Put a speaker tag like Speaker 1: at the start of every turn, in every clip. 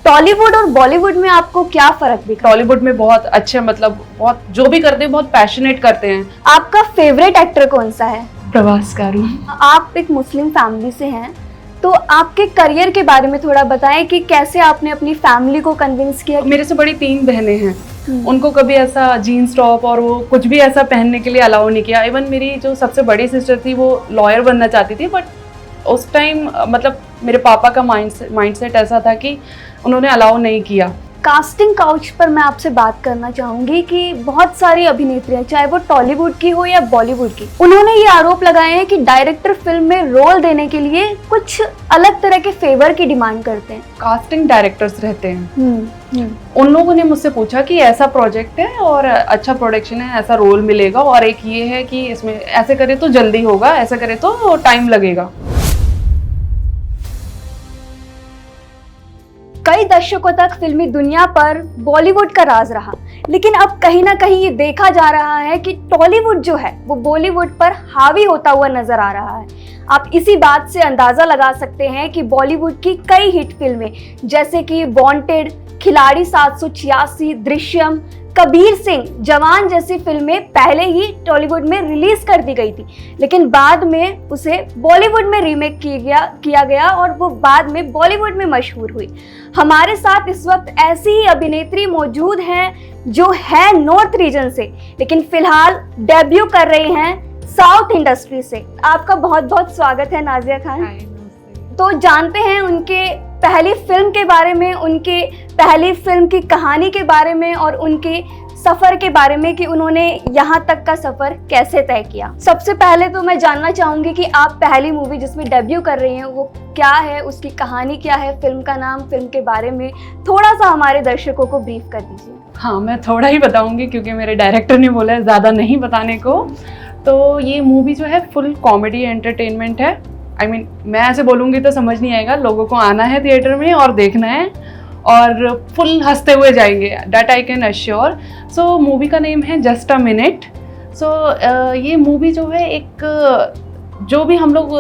Speaker 1: टॉलीवुड और बॉलीवुड में आपको क्या फर्क दिखा?
Speaker 2: टॉलीवुड में बहुत अच्छे, मतलब बहुत जो भी करते हैं बहुत पैशनेट करते हैं।
Speaker 1: आपका फेवरेट एक्टर कौन सा है?
Speaker 2: प्रभास कारू।
Speaker 1: आप एक मुस्लिम फैमिली से हैं, तो आपके करियर के बारे में थोड़ा बताएं कि कैसे आपने अपनी फैमिली को कन्विंस किया?
Speaker 2: मेरे से बड़ी 3 बहनें हैं, उनको कभी ऐसा जीन्स टॉप और वो कुछ भी ऐसा पहनने के लिए अलाउ नहीं किया। इवन मेरी जो सबसे बड़ी सिस्टर थी वो लॉयर बनना चाहती थी, बट उस टाइम मतलब मेरे पापा का माइंडसेट ऐसा था कि उन्होंने अलाउ नहीं किया।
Speaker 1: कास्टिंग काउच पर मैं आपसे बात करना चाहूंगी कि बहुत सारी अभिनेत्रियां, चाहे वो टॉलीवुड की हो या बॉलीवुड की, उन्होंने ये आरोप लगाए हैं कि डायरेक्टर फिल्म में रोल देने के लिए कुछ अलग तरह के फेवर की डिमांड करते हैं।
Speaker 2: कास्टिंग डायरेक्टर्स रहते हैं, उन लोगों ने मुझसे पूछा कि ऐसा प्रोजेक्ट है और अच्छा प्रोडक्शन है, ऐसा रोल मिलेगा और एक ये है कि इसमें ऐसे करे तो जल्दी होगा, ऐसे करे तो टाइम लगेगा।
Speaker 1: कई दशकों तक फिल्मी दुनिया पर बॉलीवुड का राज रहा, लेकिन अब कहीं ना कहीं ये देखा जा रहा है कि टॉलीवुड जो है वो बॉलीवुड पर हावी होता हुआ नजर आ रहा है। आप इसी बात से अंदाजा लगा सकते हैं कि बॉलीवुड की कई हिट फिल्में जैसे कि वांटेड, खिलाड़ी 786, दृश्यम, कबीर सिंह, जवान जैसी फिल्में पहले ही टॉलीवुड में रिलीज कर दी गई थी, लेकिन बाद में उसे बॉलीवुड में रीमेक किया गया और वो बाद में बॉलीवुड में मशहूर हुई। हमारे साथ इस वक्त ऐसी ही अभिनेत्री मौजूद हैं जो है नॉर्थ रीजन से, लेकिन फिलहाल डेब्यू कर रही हैं साउथ इंडस्ट्री से। आपका बहुत बहुत स्वागत है नाजिया खान। तो जानते हैं उनके पहली फिल्म के बारे में, उनके पहली फिल्म की कहानी के बारे में और उनके सफ़र के बारे में कि उन्होंने यहाँ तक का सफ़र कैसे तय किया। सबसे पहले तो मैं जानना चाहूँगी कि आप पहली मूवी जिसमें डेब्यू कर रही हैं वो क्या है, उसकी कहानी क्या है, फिल्म का नाम, फिल्म के बारे में थोड़ा सा हमारे दर्शकों को ब्रीफ कर दीजिए।
Speaker 2: हाँ, मैं थोड़ा ही बताऊँगी क्योंकि मेरे डायरेक्टर ने बोला है ज़्यादा नहीं बताने को। तो ये मूवी जो है फुल कॉमेडी एंटरटेनमेंट है। मैं ऐसे बोलूँगी तो समझ नहीं आएगा, लोगों को आना है थिएटर में और देखना है और फुल हंसते हुए जाएंगे, that I can assure. So movie का नेम है जस्ट अ मिनट। सो ये मूवी जो है एक जो भी हम लोग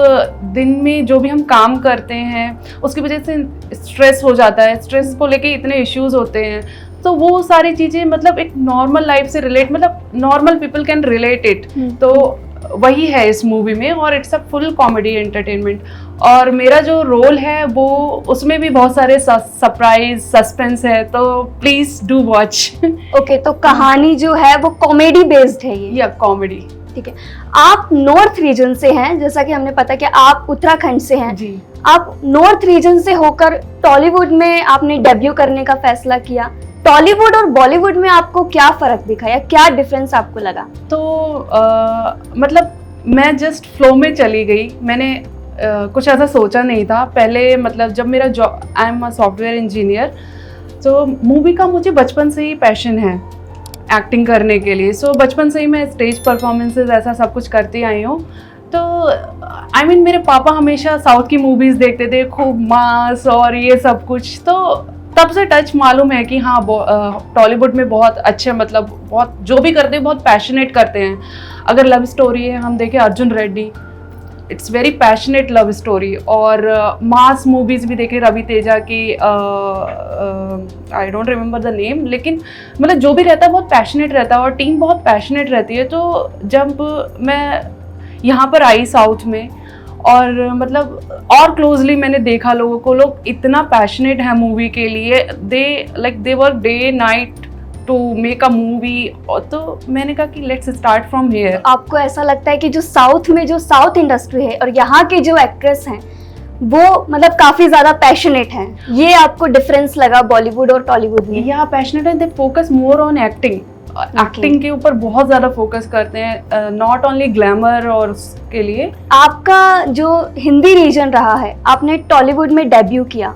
Speaker 2: दिन में जो भी हम काम करते हैं उसकी वजह से स्ट्रेस हो जाता है, स्ट्रेस को लेके इतने इश्यूज होते हैं, तो वो सारी चीज़ें मतलब एक नॉर्मल लाइफ से रिलेट, मतलब normal people can relate it, तो वही है इस मूवी में। और it's a full comedy entertainment और मेरा जो रोल है वो उसमें भी बहुत सारे सरप्राइज सस्पेंस है, तो प्लीज डू वॉच।
Speaker 1: ओके, तो कहानी जो है वो कॉमेडी बेस्ड है ये?
Speaker 2: या कॉमेडी।
Speaker 1: ठीक है। आप नॉर्थ रीजन से हैं, जैसा कि हमने पता कि आप उत्तराखंड से हैं
Speaker 2: जी।
Speaker 1: आप नॉर्थ रीजन से होकर टॉलीवुड में आपने डेब्यू करने का फैसला किया। टॉलीवुड और बॉलीवुड में आपको क्या फर्क दिखा या क्या डिफरेंस आपको लगा?
Speaker 2: तो मतलब मैं जस्ट फ्लो में चली गई, मैंने कुछ ऐसा सोचा नहीं था पहले। मतलब जब मेरा job, I am a software engineer, तो मूवी का मुझे बचपन से ही पैशन है एक्टिंग करने के लिए। सो बचपन से ही मैं स्टेज परफॉर्मेंसेज ऐसा सब कुछ करती आई हूँ। तो मेरे पापा हमेशा साउथ की मूवीज़ देखते थे, खूब मास और ये सब कुछ, तो तब से टच मालूम है कि हाँ टॉलीवुड में बहुत अच्छे, मतलब बहुत जो भी करते हैं बहुत पैशनेट करते हैं। अगर लव स्टोरी है, हम देखें Arjun Reddy, it's very passionate love story. और मास मूवीज़ भी देखें रवि तेजा की, I don't remember the name, लेकिन मतलब जो भी रहता है बहुत पैशनेट रहता है और टीम बहुत पैशनेट रहती है। तो जब मैं यहाँ पर आई साउथ में और मतलब और क्लोजली मैंने देखा लोगों को, लोग इतना पैशनेट है मूवी के लिए, they work day night to make a movie. तो मैंने कहा कि लेट्स स्टार्ट फ्रॉम हियर।
Speaker 1: आपको ऐसा लगता है कि जो साउथ में जो साउथ इंडस्ट्री है और यहाँ के जो एक्ट्रेस हैं वो मतलब काफी ज्यादा पैशनेट हैं, ये आपको डिफरेंस लगा बॉलीवुड और टॉलीवुड में?
Speaker 2: या पैशनेट है, they focus more on acting. Acting के ऊपर बहुत ज़्यादा फोकस करते हैं, नॉट ओनली ग्लैमर और उसके लिए। आपका
Speaker 1: जो हिंदी रीजन रहा है, आपने टॉलीवुड में डेब्यू किया,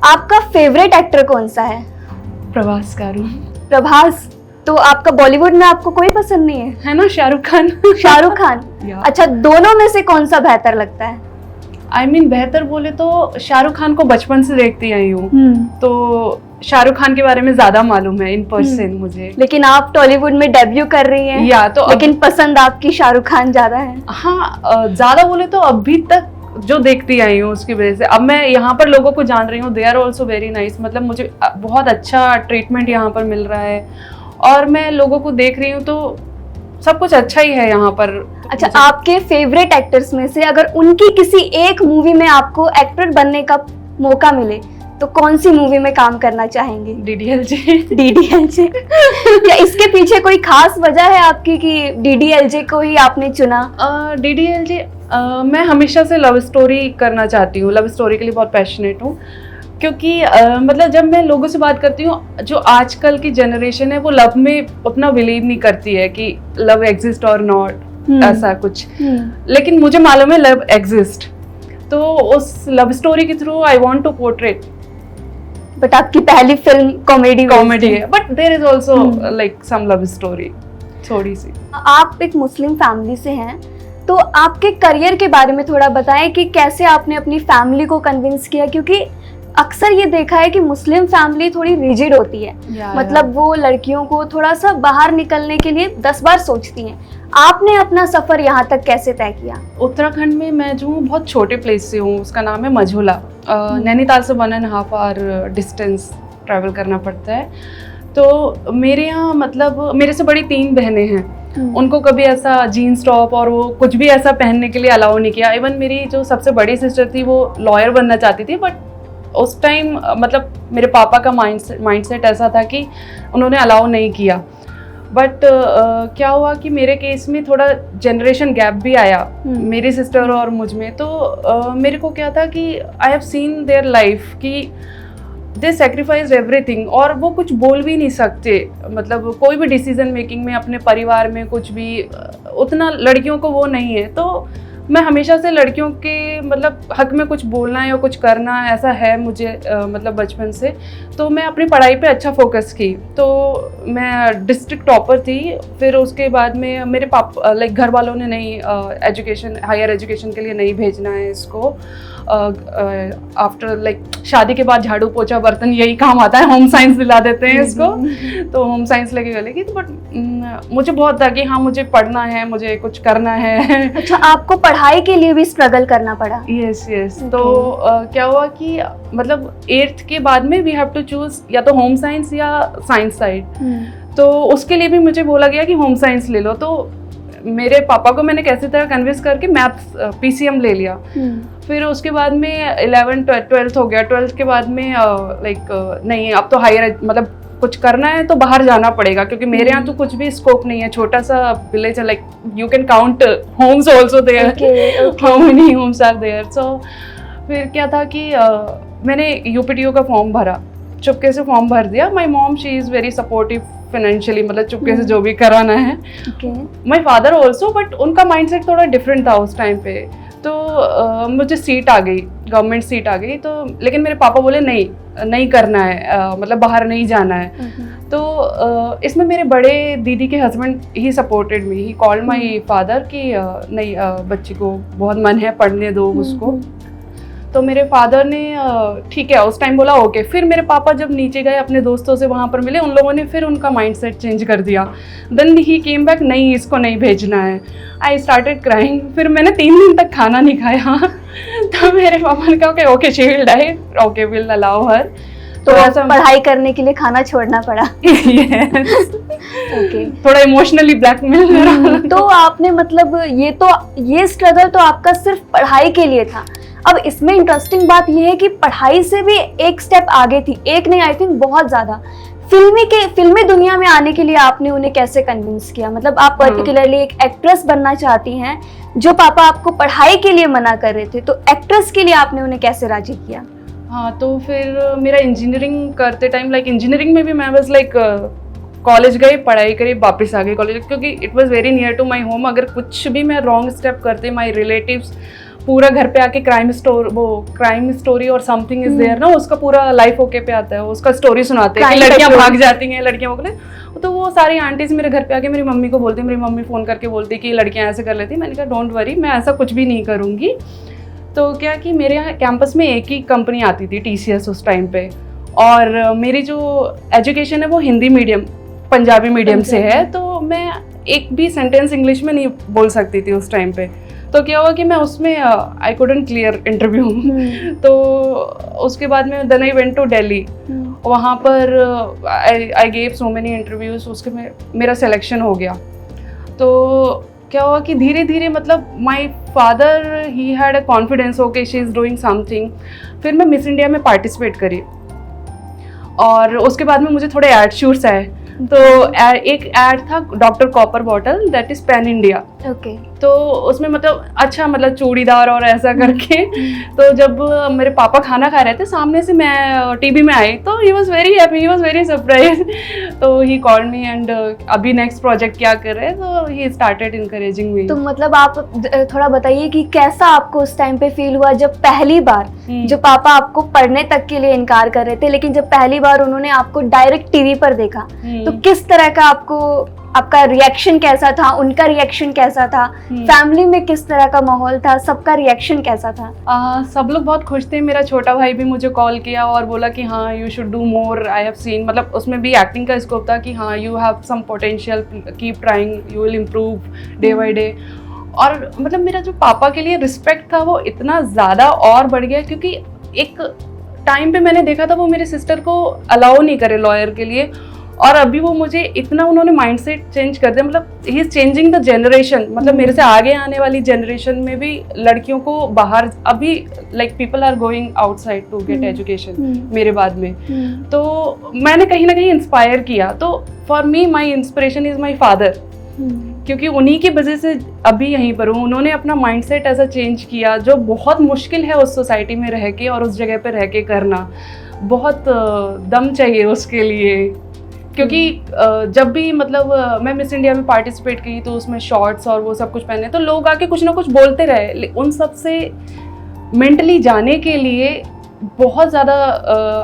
Speaker 1: आपका फेवरेट एक्टर कौन सा है?
Speaker 2: प्रभास कारू।
Speaker 1: प्रभास। तो आपका बॉलीवुड में आपको कोई पसंद नहीं है
Speaker 2: ना? शाहरुख खान।
Speaker 1: शाहरुख खान। अच्छा, दोनों में से कौन सा बेहतर लगता है?
Speaker 2: बेहतर बोले तो शाहरुख खान को बचपन से देखती आई हूँ, तो शाहरुख खान के बारे में ज्यादा मालूम है इन पर्सन मुझे।
Speaker 1: लेकिन आप टॉलीवुड में डेब्यू कर रही हैं,
Speaker 2: या तो
Speaker 1: लेकिन पसंद आपकी शाहरुख खान ज्यादा है?
Speaker 2: हाँ, ज्यादा बोले तो अभी तक जो देखती आई हूँ उसकी वजह से अब मैं यहाँ पर लोगों को जान रही हूँ, they are also very nice, मतलब मुझे बहुत अच्छा ट्रीटमेंट यहाँ पर मिल रहा है और मैं लोगों को देख रही हूँ तो सब कुछ अच्छा ही है यहाँ पर।
Speaker 1: अच्छा, आपके फेवरेट एक्टर्स में से अगर उनकी किसी एक मूवी में आपको एक्टर बनने का मौका मिले तो कौन सी मूवी में काम करना चाहेंगे?
Speaker 2: DDLJ।
Speaker 1: DDLJ। क्या इसके पीछे कोई खास वजह है आपकी कि DDLJ को ही आपने चुना?
Speaker 2: DDLJ मैं हमेशा से लव स्टोरी करना चाहती हूँ, लव स्टोरी के लिए बहुत पैशनेट हूँ क्योंकि मतलब जब मैं लोगों से बात करती हूँ, जो आजकल की जनरेशन है वो लव में उतना बिलीव नहीं करती है कि लव एग्जिस्ट और नॉट ऐसा कुछ, लेकिन मुझे मालूम है लव एग्जिस्ट, तो उस लव स्टोरी के through I want to portrait.
Speaker 1: But आपकी पहली फिल्म कॉमेडी
Speaker 2: है, but there is also like some love story थोड़ी सी।
Speaker 1: आप एक मुस्लिम फैमिली से हैं, तो आपके करियर के बारे में थोड़ा बताएं कि कैसे आपने अपनी फैमिली को कन्विंस किया, क्योंकि अक्सर ये देखा है कि मुस्लिम फैमिली थोड़ी रिजिड होती है, मतलब वो लड़कियों को थोड़ा सा बाहर निकलने के लिए 10 बार सोचती हैं। आपने अपना सफर यहाँ तक कैसे तय किया?
Speaker 2: उत्तराखंड में मैं जो हूँ बहुत छोटे प्लेस से हूँ, उसका नाम है मझोला। नैनीताल से 1.5 आवर डिस्टेंस ट्रैवल करना पड़ता है। तो मेरे यहाँ मतलब मेरे से बड़ी 3 बहनें हैं, उनको कभी ऐसा जीन्स टॉप और वो कुछ भी ऐसा पहनने के लिए अलाउ नहीं किया। इवन मेरी जो सबसे बड़ी सिस्टर थी वो लॉयर बनना चाहती थी, बट उस टाइम मतलब मेरे पापा का माइंडसेट ऐसा था कि उन्होंने अलाउ नहीं किया। बट क्या हुआ कि मेरे केस में थोड़ा जनरेशन गैप भी आया मेरी सिस्टर और मुझ में, तो मेरे को क्या था कि आई हैव सीन देयर लाइफ कि दे सेक्रीफाइज एवरीथिंग और वो कुछ बोल भी नहीं सकते, मतलब कोई भी डिसीजन मेकिंग में अपने परिवार में कुछ भी उतना लड़कियों को वो नहीं है। तो मैं हमेशा से लड़कियों के मतलब हक में कुछ बोलना या कुछ करना ऐसा है मुझे मतलब बचपन से। तो मैं अपनी पढ़ाई पे अच्छा फोकस की, तो मैं डिस्ट्रिक्ट टॉपर थी। फिर उसके बाद में मेरे पापा लाइक घर वालों ने नहीं एजुकेशन हायर एजुकेशन के लिए नहीं भेजना है इसको। आफ्टर लाइक शादी के बाद झाड़ू पोछा बर्तन यही काम आता है, होम साइंस दिला देते हैं इसको, तो होम साइंस लेके गलेगी। तो बट मुझे बहुत था कि हाँ मुझे पढ़ना है, मुझे कुछ करना है।
Speaker 1: अच्छा, आपको पढ़ाई के लिए भी स्ट्रगल करना पड़ा?
Speaker 2: Yes yes. तो क्या हुआ कि मतलब 8th के बाद में वी हैव टू चूज या तो होम साइंस या साइंस साइड। तो उसके लिए भी मुझे बोला गया कि होम साइंस ले लो। तो मेरे पापा को मैंने कैसे तरह कन्विंस करके मैथ्स PCM ले लिया। फिर उसके बाद में 11th-12th हो गया। 12th के बाद में लाइक नहीं अब तो हायर मतलब कुछ करना है तो बाहर जाना पड़ेगा, क्योंकि मेरे यहाँ तो कुछ भी स्कोप नहीं है, छोटा सा विलेज है, like you can count homes also there, how many homes are there. So फिर क्या था कि मैंने UPTO का फॉर्म भरा, चुपके से फॉर्म भर दिया। My mom she is very supportive financially, मतलब चुपके से जो भी कराना है। माई फादर ऑल्सो, बट उनका माइंडसेट थोड़ा डिफरेंट था उस टाइम पे। तो मुझे सीट आ गई, गवर्नमेंट सीट आ गई। तो लेकिन मेरे पापा बोले नहीं करना है, मतलब बाहर नहीं जाना है। तो इसमें मेरे बड़े दीदी के husband he supported me. He called my father कि नहीं बच्ची को बहुत मन है, पढ़ने दो उसको। तो मेरे फादर ने ठीक है उस टाइम बोला ओके। फिर मेरे पापा जब नीचे गए अपने दोस्तों से वहाँ पर मिले, उन लोगों ने फिर उनका माइंडसेट चेंज कर दिया। देन ही केम बैक, नहीं इसको नहीं भेजना है। I started crying. फिर मैंने 3 दिन तक खाना नहीं खाया। तो मेरे पापा ने कहा okay she will die, okay will allow her.
Speaker 1: तो ऐसा पढ़ाई करने के लिए खाना छोड़ना पड़ा।
Speaker 2: yes.
Speaker 1: ओके,
Speaker 2: थोड़ा इमोशनली ब्लैकमेल।
Speaker 1: तो आपने मतलब ये स्ट्रगल तो आपका सिर्फ पढ़ाई के लिए था। अब इसमें इंटरेस्टिंग बात यह है कि पढ़ाई से भी एक स्टेप आगे थी, एक नहीं आई थिंक बहुत ज़्यादा। फिल्मी दुनिया में आने के लिए आपने उन्हें कैसे कन्विंस किया? मतलब आप पर्टिकुलरली एक एक्ट्रेस बनना चाहती हैं, जो पापा आपको पढ़ाई के लिए मना कर रहे थे, तो एक्ट्रेस के लिए आपने उन्हें कैसे राजी किया?
Speaker 2: हाँ, तो फिर मेरा इंजीनियरिंग करते टाइम लाइक इंजीनियरिंग में भी मैं बस लाइक कॉलेज गई, पढ़ाई करी, वापस आ गई कॉलेज, क्योंकि it was very near to my home. अगर कुछ भी मैं रॉन्ग स्टेप करते, माय रिलेटिव्स पूरा घर पे आके क्राइम स्टोरी और समथिंग इज देयर ना, उसका पूरा लाइफ ओके पे आता है, उसका स्टोरी सुनाते हैं, लड़कियां भाग जाती हैं, लड़कियां बोले। तो वो सारी आंटीज मेरे घर पे आके मेरी मम्मी को बोलती, मेरी मम्मी फ़ोन करके बोलती कि लड़कियां ऐसे कर लेती। मैंने कहा डोंट वरी, मैं ऐसा कुछ भी नहीं करूँगी। तो क्या कि मेरे यहाँ कैंपस में एक ही कंपनी आती थी, TCS उस टाइम पे, और मेरी जो एजुकेशन है वो हिंदी मीडियम पंजाबी मीडियम से है। तो मैं एक भी सेंटेंस इंग्लिश में नहीं बोल सकती थी उस टाइम पे। तो क्या हुआ कि मैं उसमें आई कुडंट क्लियर इंटरव्यू। तो उसके बाद में then I went to Delhi. वहाँ पर I gave so many interviews, उसके में मेरा सिलेक्शन हो गया। तो क्या हुआ कि धीरे धीरे मतलब my father he had a confidence okay she is doing something. फिर मैं मिस इंडिया में पार्टिसिपेट करी और उसके बाद में मुझे थोड़े एड शूट्स आए। तो एक एड था doctor copper bottle, that is pan India.
Speaker 1: Okay.
Speaker 2: तो उसमें मतलब अच्छा मतलब चूड़ीदार और ऐसा करके। तो जब मेरे पापा खाना खा रहे थे सामने से मैं टीवी में आई तो he was very happy, he was very surprise. तो ही कॉल्ड मी एंड अभी नेक्स्ट प्रोजेक्ट क्या कर रहे हैं, तो ही स्टार्टेड इनकरेजिंग मी।
Speaker 1: तो मतलब आप थोड़ा बताइए कि कैसा आपको उस टाइम पे फील हुआ जब पहली बार जो पापा आपको पढ़ने तक के लिए इनकार कर रहे थे, लेकिन जब पहली बार उन्होंने आपको डायरेक्ट टीवी पर देखा तो किस तरह का आपका रिएक्शन कैसा था, उनका रिएक्शन कैसा था, फैमिली में किस तरह का माहौल था, सबका रिएक्शन कैसा था?
Speaker 2: सब लोग बहुत खुश थे। मेरा छोटा भाई भी मुझे कॉल किया और बोला कि हाँ you should do more, I have seen, मतलब उसमें भी एक्टिंग का स्कोप था कि हाँ you have some potential, keep trying, you will improve day by day. और मतलब मेरा जो पापा के लिए रिस्पेक्ट था वो इतना ज़्यादा और बढ़ गया, क्योंकि एक टाइम पे मैंने देखा था वो मेरे सिस्टर को अलाउ नहीं करे लॉयर के लिए, और अभी वो मुझे इतना उन्होंने माइंडसेट चेंज कर दिया। मतलब he is changing the generation, मतलब मेरे से आगे आने वाली जनरेशन में भी लड़कियों को बाहर अभी like people are going outside to get education मेरे बाद में। तो मैंने कहीं ना कहीं इंस्पायर किया। तो for me my inspiration is my father, क्योंकि उन्हीं की वजह से अभी यहीं पर हूँ। उन्होंने अपना माइंडसेट ऐसा चेंज किया जो बहुत मुश्किल है उस सोसाइटी में रह के और उस जगह पर रह के करना, बहुत दम चाहिए उसके लिए। क्योंकि जब भी मतलब मैं मिस इंडिया में पार्टिसिपेट की तो उसमें शॉर्ट्स और वो सब कुछ पहने तो लोग आके कुछ ना कुछ बोलते रहे। उन सब से मेंटली जाने के लिए बहुत ज़्यादा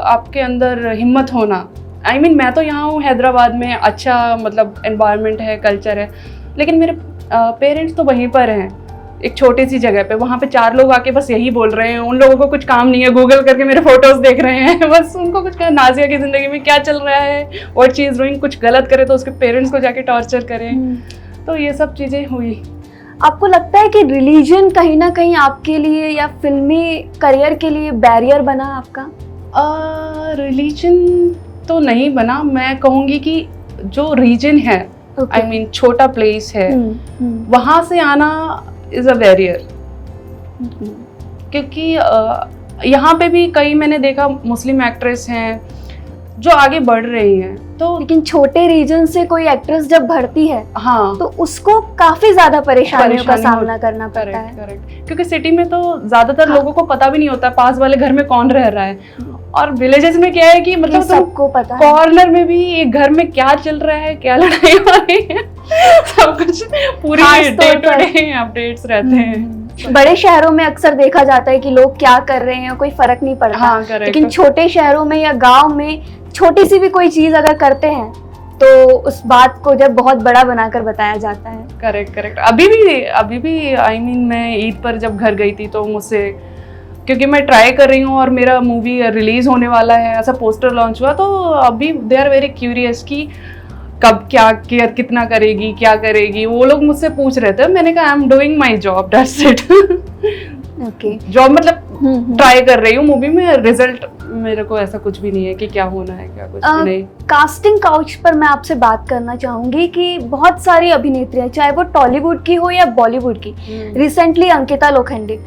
Speaker 2: आपके अंदर हिम्मत होना। I mean, मैं तो यहाँ हूँ हैदराबाद में, अच्छा मतलब एनवायरनमेंट है, कल्चर है, लेकिन मेरे पेरेंट्स तो वहीं पर हैं एक छोटी सी जगह पे। वहाँ पे 4 लोग आके बस यही बोल रहे हैं, उन लोगों को कुछ काम नहीं है, गूगल करके मेरे फोटोज देख रहे हैं, बस उनको कुछ नाजिया की ज़िंदगी में क्या चल रहा है, और चीज़ डूइंग, कुछ गलत करे तो उसके पेरेंट्स को जाके टॉर्चर करें। तो ये सब चीज़ें हुई।
Speaker 1: आपको लगता है कि रिलीजन कहीं ना कहीं आपके लिए या फिल्मी करियर के लिए बैरियर बना आपका?
Speaker 2: रिलीजन तो नहीं बना, मैं कहूँगी कि जो रीजन है, आई मीन छोटा प्लेस है, वहाँ से आना इज़ अ बैरियर। क्योंकि यहाँ पे भी कई मैंने देखा मुस्लिम एक्ट्रेस हैं जो आगे बढ़ रही हैं, तो
Speaker 1: लेकिन छोटे रीजन से कोई एक्ट्रेस जब बढ़ती है
Speaker 2: हाँ
Speaker 1: तो उसको काफी ज्यादा परेशानियों का सामना करना पड़ता है।
Speaker 2: करेक्ट, क्योंकि सिटी में तो ज्यादातर लोगों को पता भी नहीं होता पास वाले घर में कौन रह रहा है, और विलेजेस में क्या है कि मतलब
Speaker 1: सबको पता है
Speaker 2: कॉर्नर में भी एक घर में क्या चल रहा है, क्या लड़ाई हो रही है, सब कुछ पूरी डे टू डे अपडेट्स रहते हैं।
Speaker 1: बड़े शहरों में अक्सर देखा जाता है कि लोग क्या कर रहे हैं कोई फर्क नहीं पड़ता।
Speaker 2: हाँ,
Speaker 1: लेकिन छोटे शहरों में या गांव में छोटी सी भी कोई चीज अगर करते हैं तो उस बात को जब बहुत बड़ा बनाकर बताया जाता है।
Speaker 2: करेक्ट। अभी भी आई मीन मैं ईद पर जब घर गई थी तो मुझसे, क्योंकि मैं ट्राई कर रही हूँ और मेरा मूवी रिलीज होने वाला है, ऐसा पोस्टर लॉन्च हुआ, तो अभी दे आर वेरी क्यूरियस कि कब क्या कितना करेगी, क्या करेगी, वो लोग मुझसे पूछ रहे थे। मैंने कहा I am doing my job, that's it.
Speaker 1: Okay,
Speaker 2: job मतलब ट्राई कर रही हूँ, मूवी में रिजल्ट मेरे को ऐसा कुछ भी नहीं है कि क्या होना है, क्या कुछ भी नहीं।
Speaker 1: कास्टिंग काउच पर मैं आपसे बात करना चाहूंगी कि बहुत सारी अभिनेत्रियां, चाहे वो टॉलीवुड की हो या बॉलीवुड की, रिसेंटली अंकिता लोखंडे,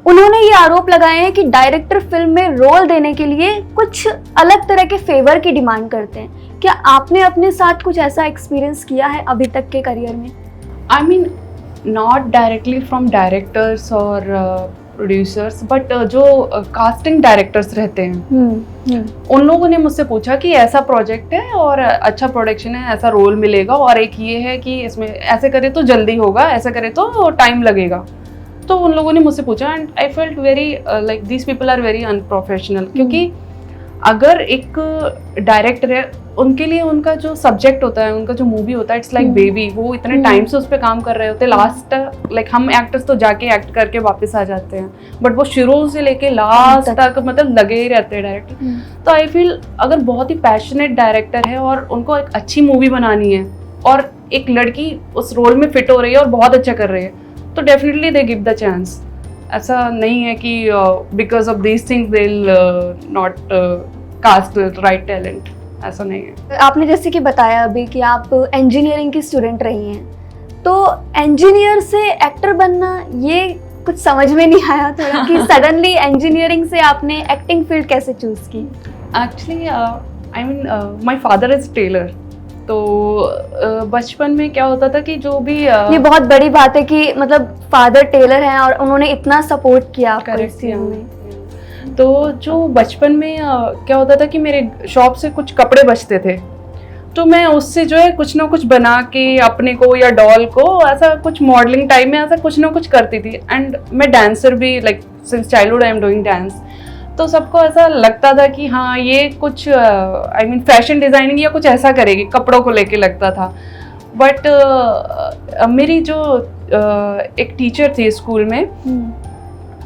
Speaker 1: उन्होंने ये आरोप लगाए हैं कि डायरेक्टर फिल्म में रोल देने के लिए कुछ अलग तरह के फेवर की डिमांड करते हैं। क्या आपने अपने साथ कुछ ऐसा एक्सपीरियंस किया है अभी तक के करियर में?
Speaker 2: I mean not directly from directors और प्रोड्यूसर्स, बट जो कास्टिंग डायरेक्टर्स रहते हैं उन लोगों ने मुझसे पूछा कि ऐसा प्रोजेक्ट है और अच्छा प्रोडक्शन है, ऐसा रोल मिलेगा, और एक ये है कि इसमें ऐसे करे तो जल्दी होगा, ऐसे करे तो टाइम लगेगा। तो उन लोगों ने मुझसे पूछा and I felt very like this people are very unprofessional. क्योंकि अगर एक डायरेक्टर है, उनके लिए उनका जो सब्जेक्ट होता है, उनका जो मूवी होता है, इट्स लाइक बेबी, वो इतने टाइम से उस पर काम कर रहे होते हैं। लास्ट लाइक हम एक्टर्स तो जाके एक्ट करके वापस आ जाते हैं, बट वो शुरू से लेके लास्ट तक मतलब लगे ही रहते हैं डायरेक्टर। तो आई फील अगर बहुत ही पैशनेट डायरेक्टर है और उनको एक अच्छी मूवी बनानी है और एक लड़की उस रोल में फिट हो रही है और बहुत अच्छा कर रही है, तो definitely they give the chance. ऐसा नहीं है कि because of these things they will not cast right talent, ऐसा नहीं है।
Speaker 1: आपने जैसे कि बताया अभी कि आप इंजीनियरिंग की स्टूडेंट रही हैं, तो इंजीनियर से एक्टर बनना ये कुछ समझ में नहीं आया थोड़ा कि सडनली इंजीनियरिंग से आपने एक्टिंग फील्ड कैसे चूज की?
Speaker 2: Actually I mean my father is tailor, तो बचपन में क्या होता था कि जो भी
Speaker 1: ये बहुत बड़ी बात है कि मतलब फादर टेलर हैं और उन्होंने इतना सपोर्ट किया आपको इस चीज़ में।
Speaker 2: तो जो बचपन में क्या होता था कि मेरे शॉप से कुछ कपड़े बचते थे, तो मैं उससे जो है कुछ ना कुछ बना के अपने को या डॉल को ऐसा कुछ मॉडलिंग टाइम में ऐसा कुछ ना कुछ करती थी। एंड मैं डांसर भी, like since childhood I am doing dance, तो सबको ऐसा लगता था कि हाँ ये कुछ आई मीन फैशन डिज़ाइनिंग या कुछ ऐसा करेगी, कपड़ों को लेके लगता था। बट मेरी जो एक टीचर थी स्कूल में,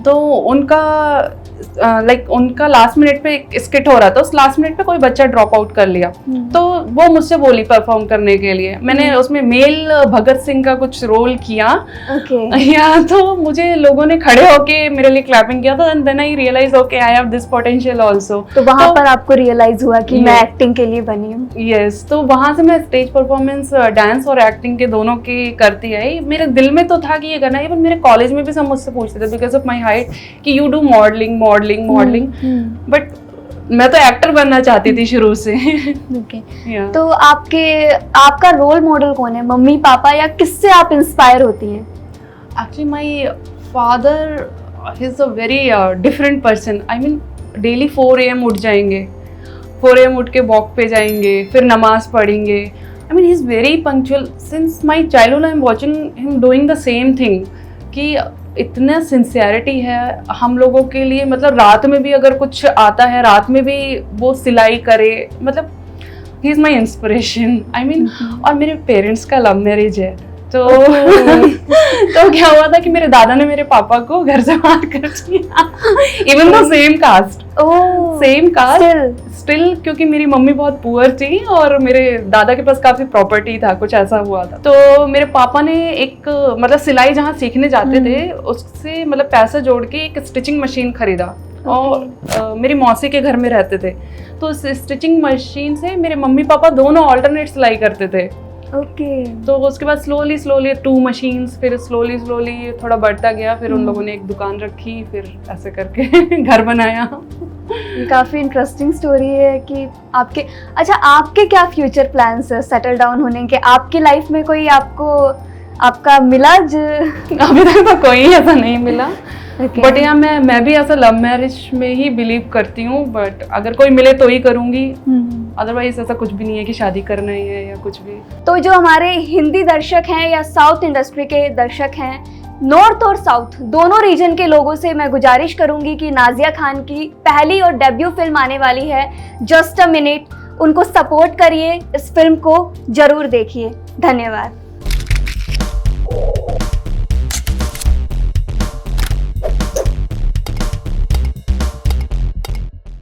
Speaker 2: तो उनका लाइक उनका लास्ट मिनट पे एक स्किट हो रहा था, उस लास्ट मिनट पे कोई बच्चा ड्रॉप आउट कर लिया, तो वो मुझसे बोली परफॉर्म करने के लिए। मैंने उसमें मेल भगत सिंह का कुछ रोल किया या तो मुझे लोगों ने खड़े होके मेरे लिए क्लैपिंग किया था, and then I realise okay I have this potential also.
Speaker 1: तो वहां पर आपको रियलाइज हुआ कि मैं एक्टिंग के लिए बनी हूँ।
Speaker 2: यस, तो वहां से मैं स्टेज परफॉर्मेंस, डांस और एक्टिंग के दोनों की करती आई। मेरे दिल में तो था कि ये करना है, पर मेरे कॉलेज में भी सब मुझसे पूछते थे बिकॉज ऑफ माई हाइट कि यू डू मॉडलिंग, बट मैं तो एक्टर बनना चाहती थी शुरू से।
Speaker 1: तो आपका रोल मॉडल कौन है, मम्मी पापा या किससे आप इंस्पायर होती हैं?
Speaker 2: Actually my father is a very different person. I mean daily 4 AM उठ जाएंगे, 4 AM उठ के वॉक पे जाएंगे, फिर नमाज पढ़ेंगे। I mean he is very punctual since my childhood. I am watching him doing the same thing कि इतना सिंसियरिटी है हम लोगों के लिए। मतलब रात में भी अगर कुछ आता है, रात में भी वो सिलाई करे, मतलब he is my inspiration. I mean और मेरे पेरेंट्स का लव मैरिज है, तो तो क्या हुआ था कि मेरे दादा ने मेरे पापा को घर से बाहर कर दिया, even though same caste still, क्योंकि मेरी मम्मी बहुत पुअर थी और मेरे दादा के पास काफी प्रॉपर्टी था, कुछ ऐसा हुआ था। तो मेरे पापा ने एक मतलब सिलाई जहाँ सीखने जाते थे उससे मतलब पैसा जोड़ के एक स्टिचिंग मशीन खरीदा। और मेरी मौसी के घर में रहते थे, तो उस स्टिचिंग मशीन से मेरे मम्मी पापा दोनों ऑल्टरनेट सिलाई करते थे। तो उसके बाद स्लोली 2 मशीन्स, फिर स्लोली थोड़ा बढ़ता गया, फिर उन लोगों ने एक दुकान रखी, फिर ऐसे करके घर बनाया।
Speaker 1: काफ़ी इंटरेस्टिंग स्टोरी है कि आपके क्या फ्यूचर प्लान्स है सेटल डाउन होने के? आपकी लाइफ में कोई आपका मिला?
Speaker 2: अभी तक तो कोई ऐसा नहीं मिला, बट यहाँ मैं भी ऐसा लव मैरिज में ही बिलीव करती हूँ, बट अगर कोई मिले तो ही करूँगी, अदरवाइज ऐसा कुछ भी नहीं है कि शादी करना ही है या कुछ भी।
Speaker 1: तो जो हमारे हिंदी दर्शक हैं या साउथ इंडस्ट्री के दर्शक हैं, नॉर्थ और साउथ दोनों रीजन के लोगों से मैं गुजारिश करूंगी कि नाजिया खान की पहली और डेब्यू फिल्म आने वाली है जस्ट अ मिनट, उनको सपोर्ट करिए, इस फिल्म को जरूर देखिए। धन्यवाद।